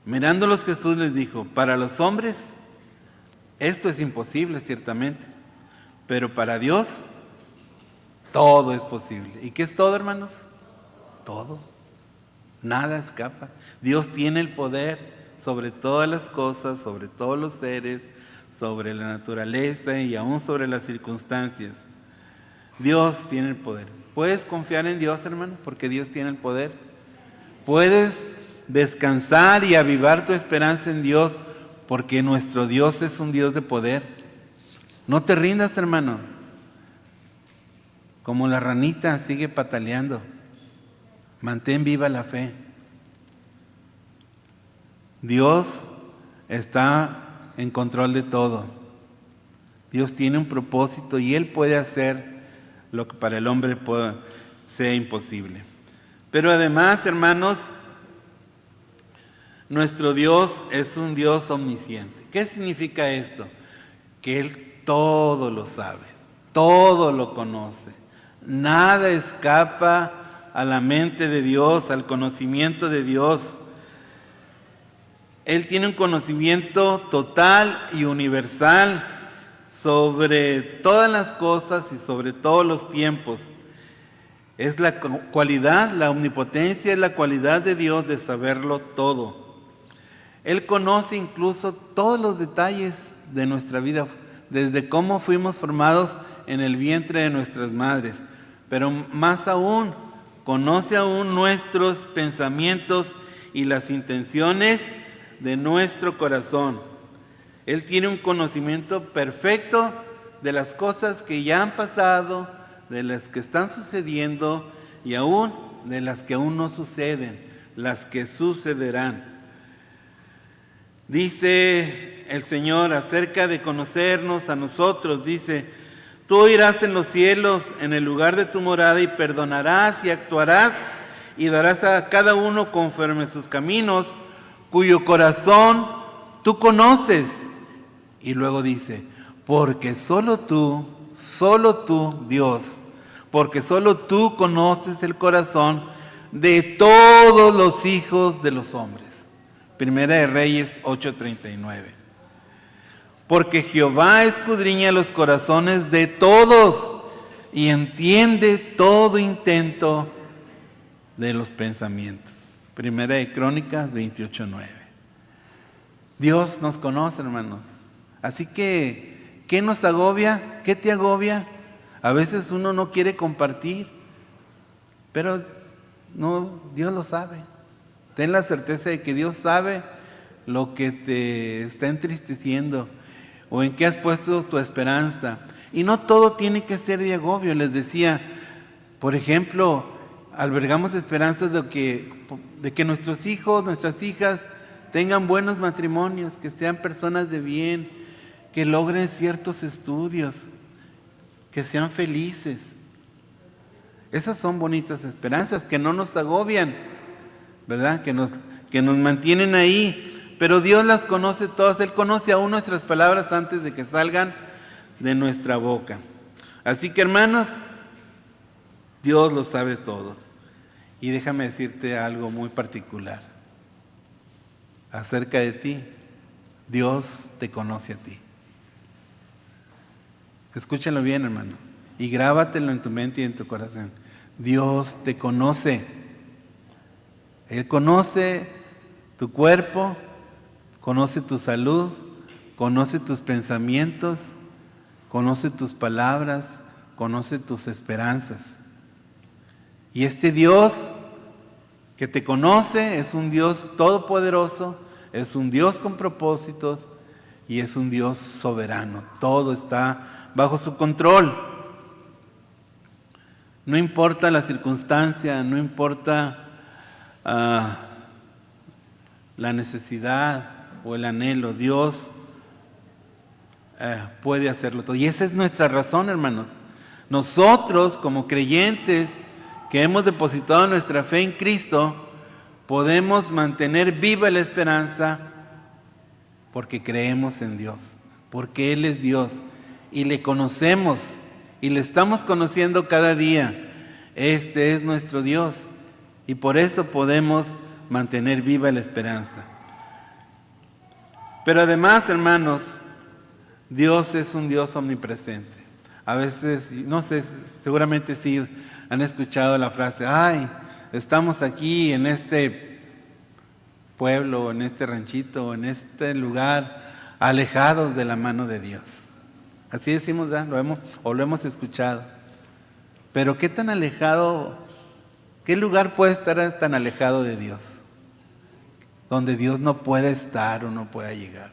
mirándolos Jesús les dijo, para los hombres esto es imposible ciertamente, pero para Dios todo es posible. ¿Y qué es todo, hermanos? Todo. Nada escapa. Dios tiene el poder sobre todas las cosas, sobre todos los seres, sobre la naturaleza y aún sobre las circunstancias. Dios tiene el poder. ¿Puedes confiar en Dios, hermanos? Porque Dios tiene el poder. Puedes descansar y avivar tu esperanza en Dios, porque nuestro Dios es un Dios de poder. No te rindas, hermano. Como la ranita, sigue pataleando. Mantén viva la fe. Dios está en control de todo. Dios tiene un propósito y Él puede hacer lo que para el hombre sea imposible. Pero además, hermanos, nuestro Dios es un Dios omnisciente. ¿Qué significa esto? Que Él todo lo sabe, todo lo conoce. Nada escapa a la mente de Dios, al conocimiento de Dios. Él tiene un conocimiento total y universal sobre todas las cosas y sobre todos los tiempos. Es la cualidad, la omnipotencia es la cualidad de Dios de saberlo todo. Él conoce incluso todos los detalles de nuestra vida, desde cómo fuimos formados en el vientre de nuestras madres, pero más aún, conoce aún nuestros pensamientos y las intenciones de nuestro corazón. Él tiene un conocimiento perfecto de las cosas que ya han pasado, de las que están sucediendo y aún de las que aún no suceden, las que sucederán. Dice el Señor acerca de conocernos a nosotros, dice, tú oirás en los cielos, en el lugar de tu morada, y perdonarás y actuarás, y darás a cada uno conforme a sus caminos, cuyo corazón tú conoces. Y luego dice, porque solo tú, Dios, porque solo tú conoces el corazón de todos los hijos de los hombres. Primera de Reyes 8:39. Porque Jehová escudriña los corazones de todos y entiende todo intento de los pensamientos. Primera de Crónicas 28:9. Dios nos conoce, hermanos. Así que, ¿qué nos agobia? ¿Qué te agobia? A veces uno no quiere compartir, pero no, Dios lo sabe. Ten la certeza de que Dios sabe lo que te está entristeciendo o en qué has puesto tu esperanza. Y no todo tiene que ser de agobio. Les decía, por ejemplo, albergamos esperanzas de que nuestros hijos, nuestras hijas tengan buenos matrimonios, que sean personas de bien, que logren ciertos estudios, que sean felices. Esas son bonitas esperanzas que no nos agobian, ¿verdad? Que nos mantienen ahí. Pero Dios las conoce todas. Él conoce aún nuestras palabras antes de que salgan de nuestra boca. Así que, hermanos, Dios lo sabe todo. Y déjame decirte algo muy particular acerca de ti. Dios te conoce a ti. Escúchalo bien, hermano, y grábatelo en tu mente y en tu corazón. Dios te conoce. Él conoce tu cuerpo, conoce tu salud, conoce tus pensamientos, conoce tus palabras, conoce tus esperanzas. Y este Dios que te conoce es un Dios todopoderoso, es un Dios con propósitos y es un Dios soberano. Todo está bajo su control. No importa la circunstancia, no importa la necesidad o el anhelo, Dios puede hacerlo todo. Y esa es nuestra razón, hermanos. Nosotros, como creyentes que hemos depositado nuestra fe en Cristo, Podemos mantener viva la esperanza porque creemos en Dios, porque Él es Dios y le conocemos y le estamos conociendo cada día. Este es nuestro Dios y por eso podemos mantener viva la esperanza. Pero además, hermanos, Dios es un Dios omnipresente. A veces, no sé, seguramente sí han escuchado la frase, ay, estamos aquí en este pueblo, en este ranchito, en este lugar, alejados de la mano de Dios. Así decimos, ¿verdad? Lo hemos escuchado. Pero ¿qué tan alejado, qué lugar puede estar tan alejado de Dios? Donde Dios no puede estar o no pueda llegar.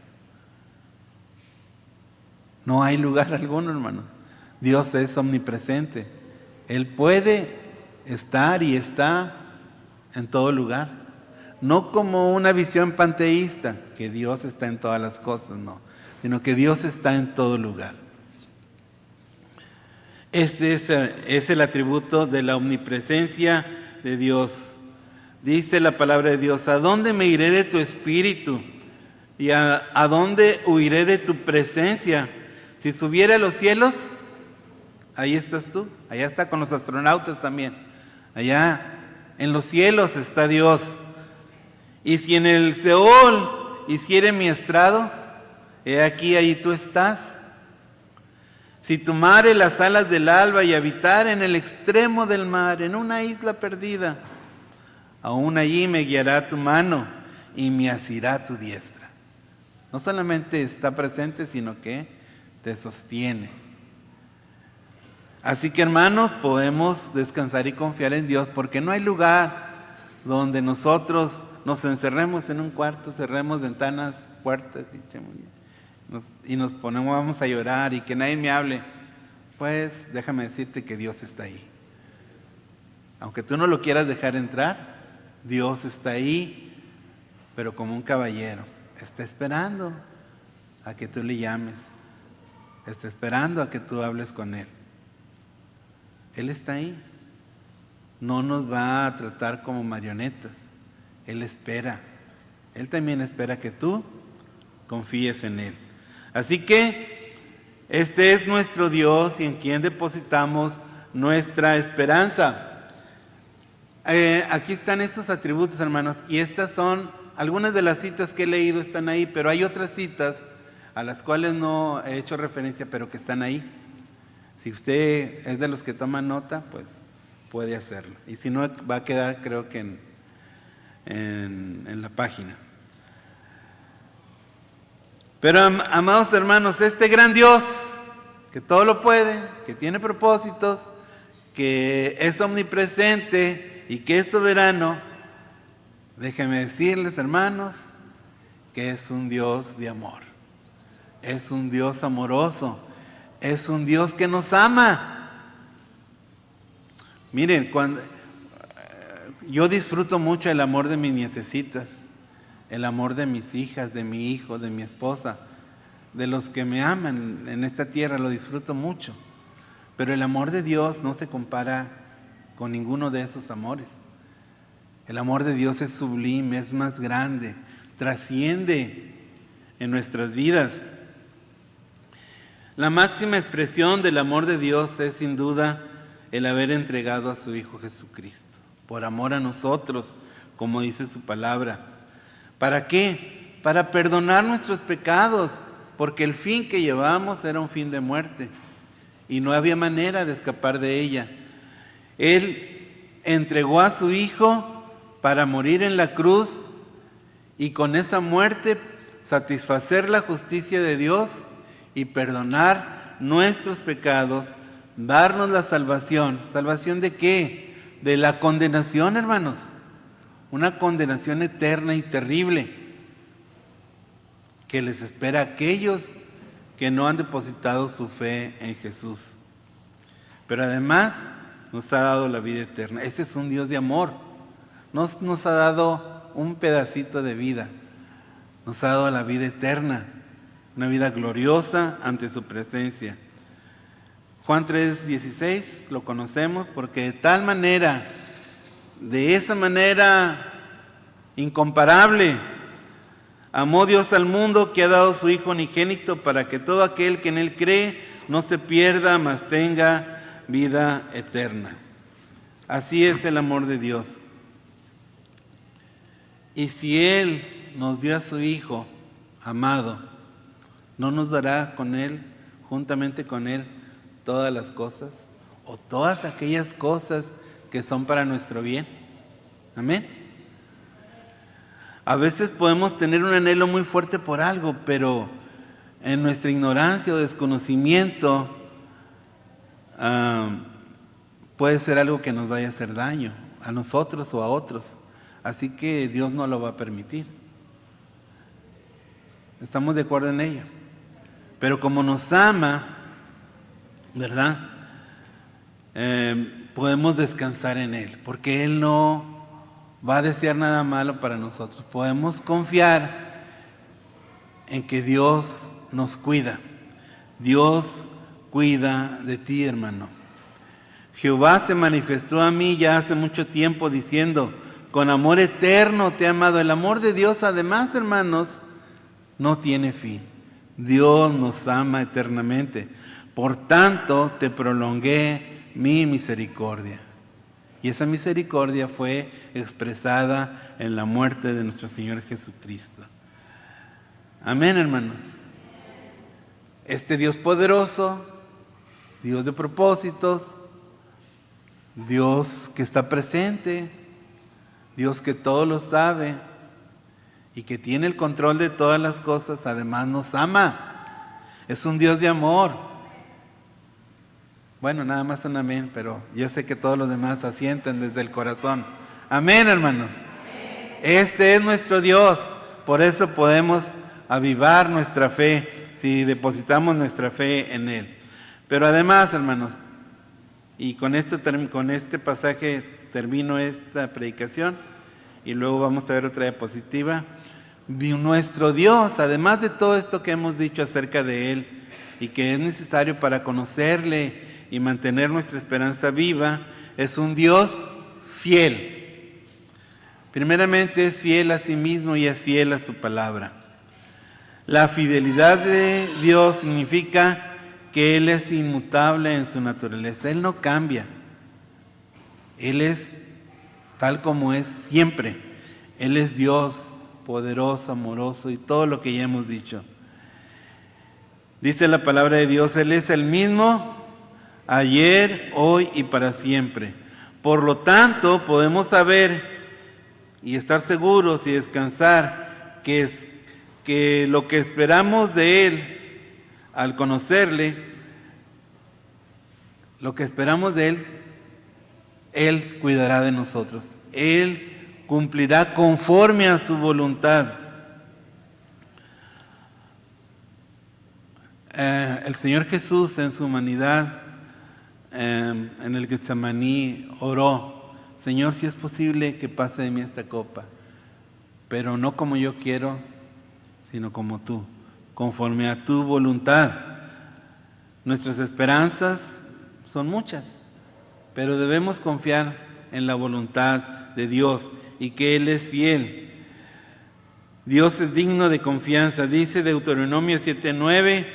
No hay lugar alguno, hermanos. Dios es omnipresente. Él puede estar y está en todo lugar. No como una visión panteísta, que Dios está en todas las cosas, no. Sino que Dios está en todo lugar. Este es el atributo de la omnipresencia de Dios. Dice la palabra de Dios, ¿a dónde me iré de tu espíritu? ¿Y a dónde huiré de tu presencia? Si subiera a los cielos, ahí estás tú. Allá está con los astronautas también. Allá en los cielos está Dios. Y si en el Seol hiciere mi estrado, he aquí, ahí tú estás. Si tomare las alas del alba y habitar en el extremo del mar, en una isla perdida, aún allí me guiará tu mano y me asirá tu diestra. No solamente está presente, sino que te sostiene. Así que, hermanos, podemos descansar y confiar en Dios, porque no hay lugar donde nosotros nos encerremos en un cuarto, cerremos ventanas, puertas y nos ponemos, vamos a llorar y que nadie me hable. Pues déjame decirte que Dios está ahí. Aunque tú no lo quieras dejar entrar, Dios está ahí, pero como un caballero. Está esperando a que tú le llames. Está esperando a que tú hables con Él. Él está ahí. No nos va a tratar como marionetas. Él espera. Él también espera que tú confíes en Él. Así que este es nuestro Dios y en quien depositamos nuestra esperanza. Aquí están estos atributos, hermanos, y estas son algunas de las citas que he leído, están ahí, pero hay otras citas a las cuales no he hecho referencia, pero que están ahí. Si usted es de los que toman nota, pues puede hacerlo. Y si no, va a quedar, creo que en la página. Pero, amados hermanos, este gran Dios, que todo lo puede, que tiene propósitos, que es omnipresente y que es soberano, déjenme decirles, hermanos, que es un Dios de amor. Es un Dios amoroso. Es un Dios que nos ama. Miren, yo disfruto mucho el amor de mis nietecitas, el amor de mis hijas, de mi hijo, de mi esposa, de los que me aman en esta tierra, lo disfruto mucho. Pero el amor de Dios no se compara con ninguno de esos amores. El amor de Dios es sublime, es más grande, trasciende en nuestras vidas. La máxima expresión del amor de Dios es sin duda el haber entregado a su Hijo Jesucristo, por amor a nosotros, como dice su palabra. ¿Para qué? Para perdonar nuestros pecados, porque el fin que llevamos era un fin de muerte y no había manera de escapar de ella. Él entregó a su Hijo para morir en la cruz y con esa muerte satisfacer la justicia de Dios y perdonar nuestros pecados, darnos la salvación. ¿Salvación de qué? De la condenación, hermanos. Una condenación eterna y terrible que les espera a aquellos que no han depositado su fe en Jesús. Pero además nos ha dado la vida eterna. Este es un Dios de amor. Nos ha dado un pedacito de vida. Nos ha dado la vida eterna. Una vida gloriosa ante su presencia. Juan 3:16 lo conocemos porque de esa manera incomparable. Amó Dios al mundo que ha dado su Hijo unigénito para que todo aquel que en Él cree no se pierda, mas tenga vida eterna. Así es el amor de Dios. Y si Él nos dio a su Hijo amado, ¿no nos dará con Él, juntamente con Él, todas las cosas? O todas aquellas cosas que son para nuestro bien. Amén. A veces podemos tener un anhelo muy fuerte por algo, pero en nuestra ignorancia o desconocimiento puede ser algo que nos vaya a hacer daño a nosotros o a otros. Así que Dios no lo va a permitir. Estamos de acuerdo en ello. Pero como nos ama, ¿verdad? Podemos descansar en Él, porque Él no va a desear nada malo para nosotros. Podemos confiar en que Dios nos cuida. Dios cuida de ti, hermano. Jehová se manifestó a mí ya hace mucho tiempo diciendo: con amor eterno te he amado. El amor de Dios, además, hermanos, no tiene fin. Dios nos ama eternamente. Por tanto, te prolongué mi misericordia. Y esa misericordia fue expresada en la muerte de nuestro Señor Jesucristo. Amén, hermanos. Este Dios poderoso, Dios de propósitos, Dios que está presente, Dios que todo lo sabe y que tiene el control de todas las cosas, además nos ama. Es un Dios de amor. Bueno, nada más un amén, pero yo sé que todos los demás asienten desde el corazón. Amén, hermanos. Este es nuestro Dios. Por eso podemos avivar nuestra fe si depositamos nuestra fe en Él. Pero además, hermanos, y con este pasaje termino esta predicación y luego vamos a ver otra diapositiva. Nuestro Dios, además de todo esto que hemos dicho acerca de Él y que es necesario para conocerle y mantener nuestra esperanza viva, es un Dios fiel. Primeramente es fiel a sí mismo y es fiel a su palabra. La fidelidad de Dios significa que Él es inmutable en su naturaleza. Él no cambia. Él es tal como es siempre. Él es Dios poderoso, amoroso y todo lo que ya hemos dicho. Dice la palabra de Dios, Él es el mismo ayer, hoy y para siempre. Por lo tanto, podemos saber y estar seguros y descansar que lo que esperamos de Él al conocerle, lo que esperamos de Él, Él cuidará de nosotros. Él cumplirá conforme a su voluntad. El Señor Jesús en su humanidad, en el Getsemaní, oró: Señor, si es posible que pase de mí esta copa, pero no como yo quiero, sino como tú, conforme a tu voluntad. Nuestras esperanzas son muchas, pero debemos confiar en la voluntad de Dios y que Él es fiel. Dios es digno de confianza. Dice Deuteronomio 7:9: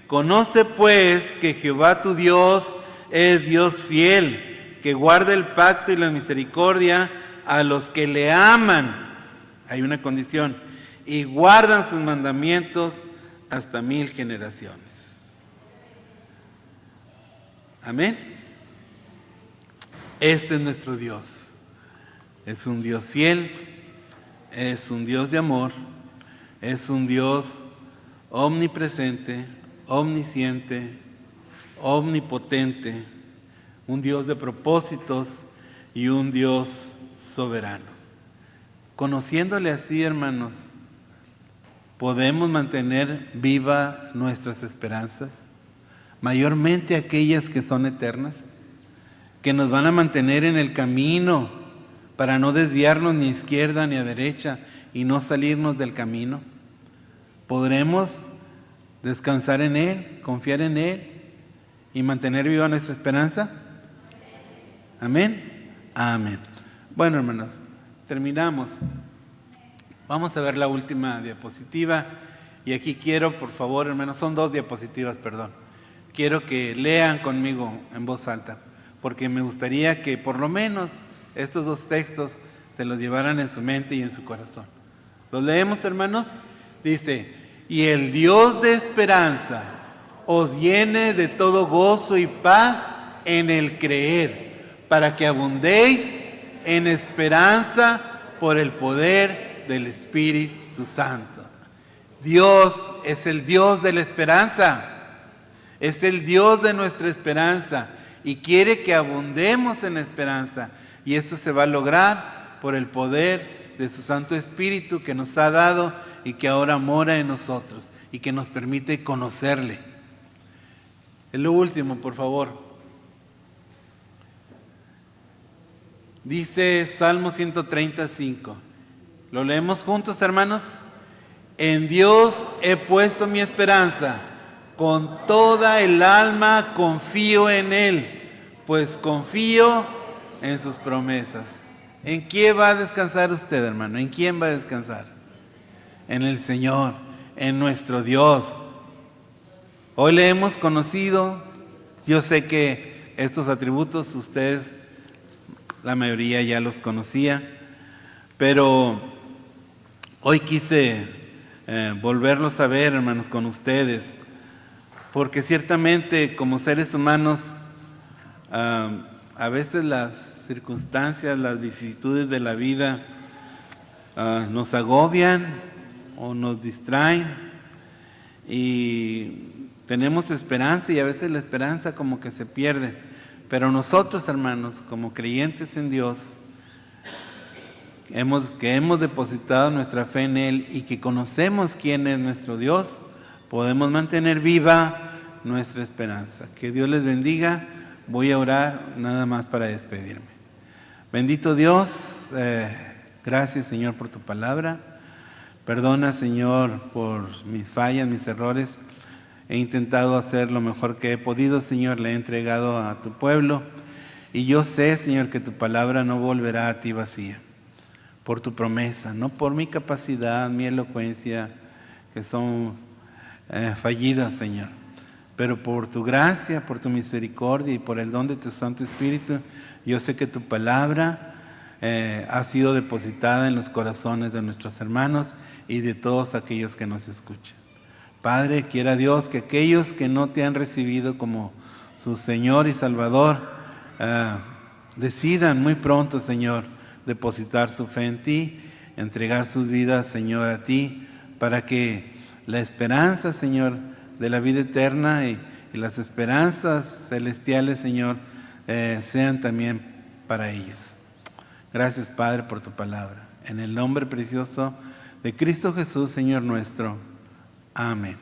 conoce pues que Jehová tu Dios es Dios fiel, que guarda el pacto y la misericordia a los que le aman. Hay una condición: y guardan sus mandamientos hasta 1000 generaciones. Amén. Este es nuestro Dios. Es un Dios fiel, es un Dios de amor, es un Dios omnipresente, omnisciente, omnipotente, un Dios de propósitos y un Dios soberano. Conociéndole así, hermanos, podemos mantener viva nuestras esperanzas, mayormente aquellas que son eternas, que nos van a mantener en el camino para no desviarnos ni a izquierda ni a derecha y no salirnos del camino. Podremos descansar en Él, confiar en Él y mantener viva nuestra esperanza. Amén. Amén. Bueno, hermanos, terminamos. Vamos a ver la última diapositiva. Y aquí quiero, por favor, hermanos, son 2 diapositivas, perdón. Quiero que lean conmigo en voz alta, porque me gustaría que por lo menos estos 2 textos se los llevaran en su mente y en su corazón. ¿Los leemos, hermanos? Dice: y el Dios de esperanza os llene de todo gozo y paz en el creer, para que abundéis en esperanza por el poder del Espíritu Santo. Dios es el Dios de la esperanza, es el Dios de nuestra esperanza y quiere que abundemos en esperanza. Y esto se va a lograr por el poder de su Santo Espíritu que nos ha dado y que ahora mora en nosotros y que nos permite conocerle. Es lo último, por favor. Dice Salmo 135. ¿Lo leemos juntos, hermanos? En Dios he puesto mi esperanza, con toda el alma confío en Él, pues confío en sus promesas. ¿En quién va a descansar usted, hermano? ¿En quién va a descansar? En el Señor, en nuestro Dios. Hoy le hemos conocido. Yo sé que estos atributos ustedes, la mayoría ya los conocía, pero hoy quise volverlos a ver, hermanos, con ustedes, porque ciertamente como seres humanos a veces las circunstancias, las vicisitudes de la vida nos agobian o nos distraen y tenemos esperanza y a veces la esperanza como que se pierde. Pero nosotros, hermanos, como creyentes en Dios, que hemos depositado nuestra fe en Él y que conocemos quién es nuestro Dios, podemos mantener viva nuestra esperanza. Que Dios les bendiga. Voy a orar nada más para despedirme. Bendito Dios, gracias, Señor, por tu palabra. Perdona, Señor, por mis fallas, mis errores. He intentado hacer lo mejor que he podido, Señor. Le he entregado a tu pueblo. Y yo sé, Señor, que tu palabra no volverá a ti vacía. Por tu promesa, no por mi capacidad, mi elocuencia, que son fallidas, Señor. Pero por tu gracia, por tu misericordia y por el don de tu Santo Espíritu, yo sé que tu palabra ha sido depositada en los corazones de nuestros hermanos y de todos aquellos que nos escuchan. Padre, quiera Dios que aquellos que no te han recibido como su Señor y Salvador, decidan muy pronto, Señor, depositar su fe en ti, entregar sus vidas, Señor, a ti, para que la esperanza, Señor, de la vida eterna y las esperanzas celestiales, Señor, sean también para ellos. Gracias, Padre, por tu palabra. En el nombre precioso de Cristo Jesús, Señor nuestro. Amén.